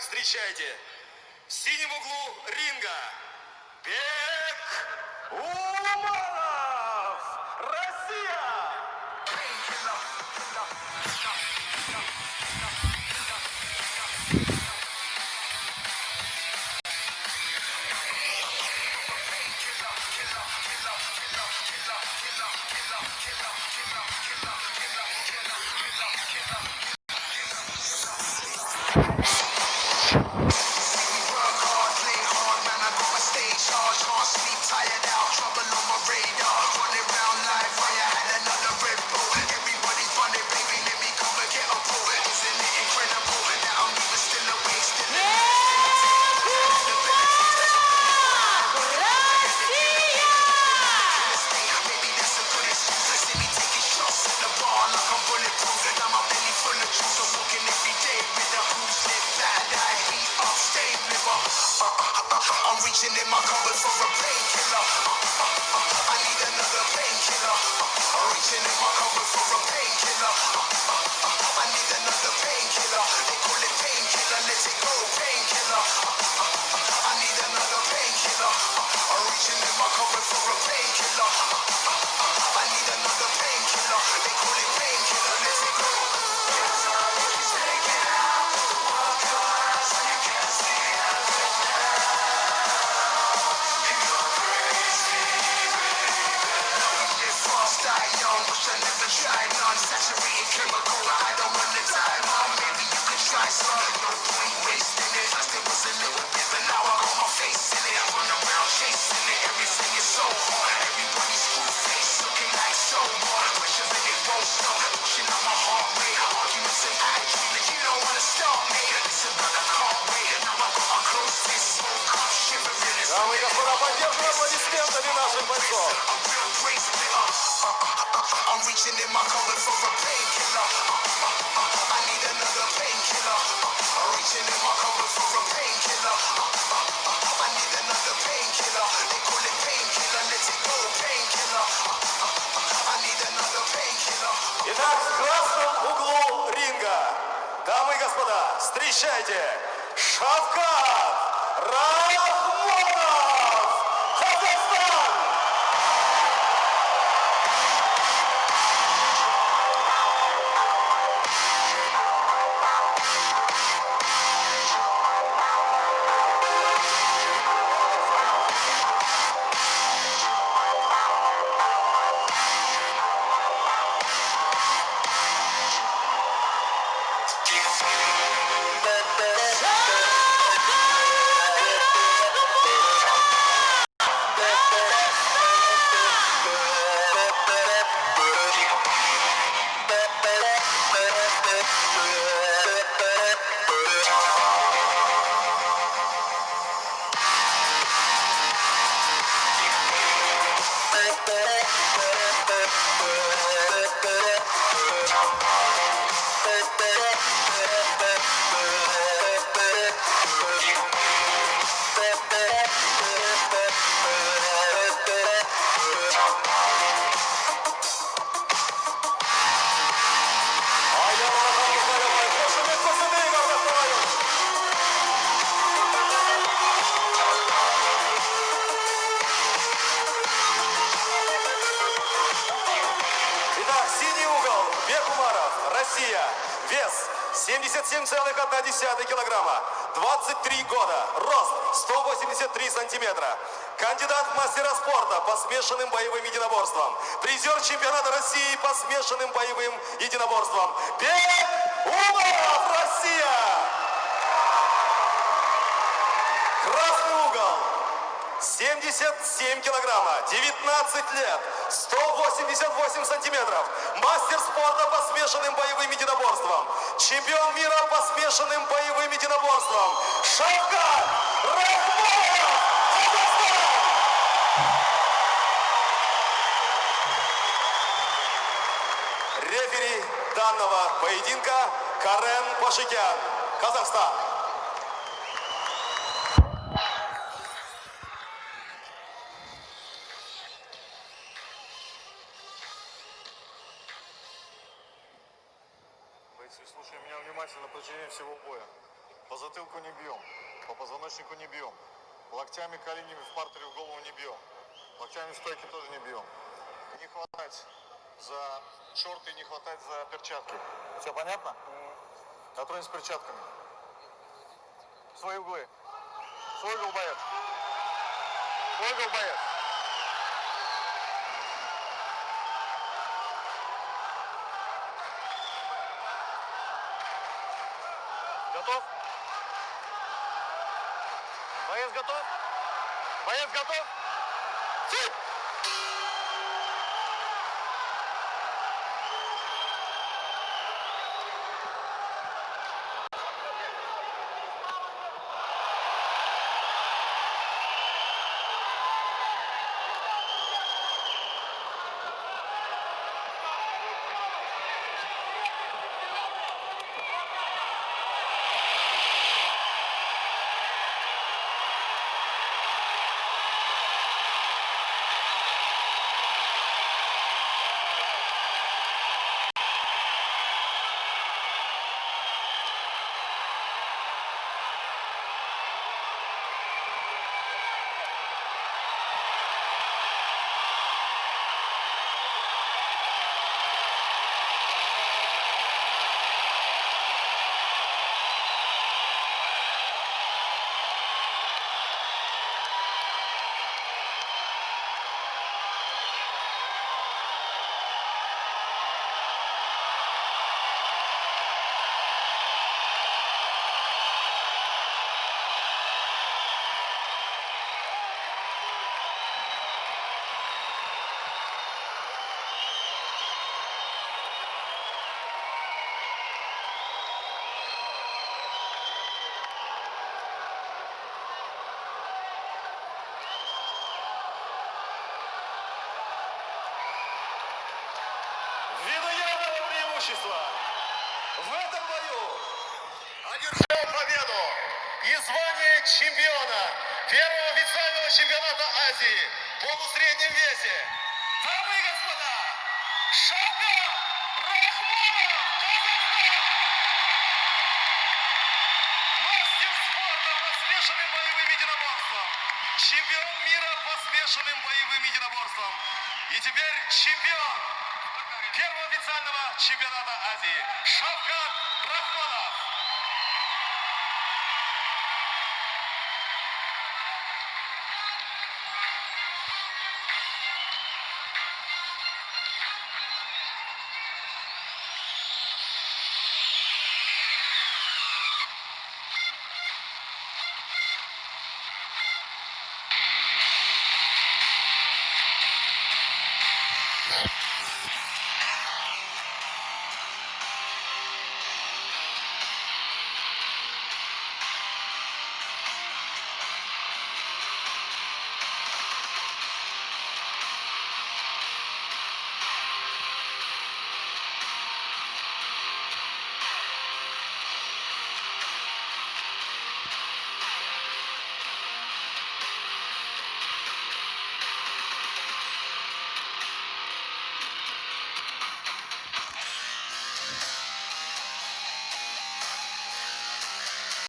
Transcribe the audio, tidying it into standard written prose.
встречайте, в синем углу ринга Бек Умаров, Россия! I'm reaching in my cupboard for a painkiller. I need another painkiller. I'm reaching in my cupboard for a painkiller. I need another painkiller. They call it painkiller. Let it go, painkiller. I need another painkiller. I'm reaching in my cupboard for a painkiller. I need another painkiller. They call it painkiller. Let it go. Take it out. Cause I can't see die young, wish I never tried none. Saturated chemical, I don't run the time on. Maybe you could try some. No point wasting it. First it was a little bit, but now I got my face in it. I run around chasing it. Everything is so hard. Everybody's full face, looking like so hard. Pressure in it won't stop. Pushing up my heart rate. Arguments and attitude. You don't wanna stop me. Listen, but I can't wait. Now I got my close fist. Smoke up, shivering. Дамы и господа, поддержим аплодисментами наших бойцов. I'm reaching in my cupboard for a painkiller. I need another painkiller. I'm reaching in my cupboard for a painkiller. I need another painkiller. They call it painkiller. Let it go, painkiller. I need another painkiller. Итак, в красном углу ринга, дамы и господа, встречайте, Шавкат Рахмонов, Казахстан! Россия. Вес 77,1 килограмма. 23 года. Рост 183 сантиметра. Кандидат в мастера спорта по смешанным боевым единоборствам. Призер чемпионата России по смешанным боевым единоборствам. Бек Умаров, Россия! Красный угол. 77 килограмма, 19 лет, 188 сантиметров. Мастер спорта по смешанным боевым единоборствам. Чемпион мира по смешанным боевым единоборствам. Шавкат Рахмонов, Казахстан! Рефери данного поединка Карен Пашикян, Казахстан. Слушай меня внимательно на протяжении всего боя. По затылку не бьем, по позвоночнику не бьем. Локтями, коленями в партере в голову не бьем. Локтями в стойке тоже не бьем. Не хватать за шорты, не хватать за перчатки. Все понятно? Натронь с перчатками. В свои углы. В свой угол, боец. В свой угол, боец. Готов? Боец готов? Боец готов? Цып! Ввиду явного преимущества в этом бою Одержал победу и звание чемпиона первого официального чемпионата Азии в полусреднем весе. дамы и господа, Шавкат Рахмонов, Казахстан! Мастер спорта по смешанным боевым единоборствам, чемпион мира по смешанным боевым единоборствам и теперь чемпион первого официального чемпионата Азии Шавкат Рахмонов.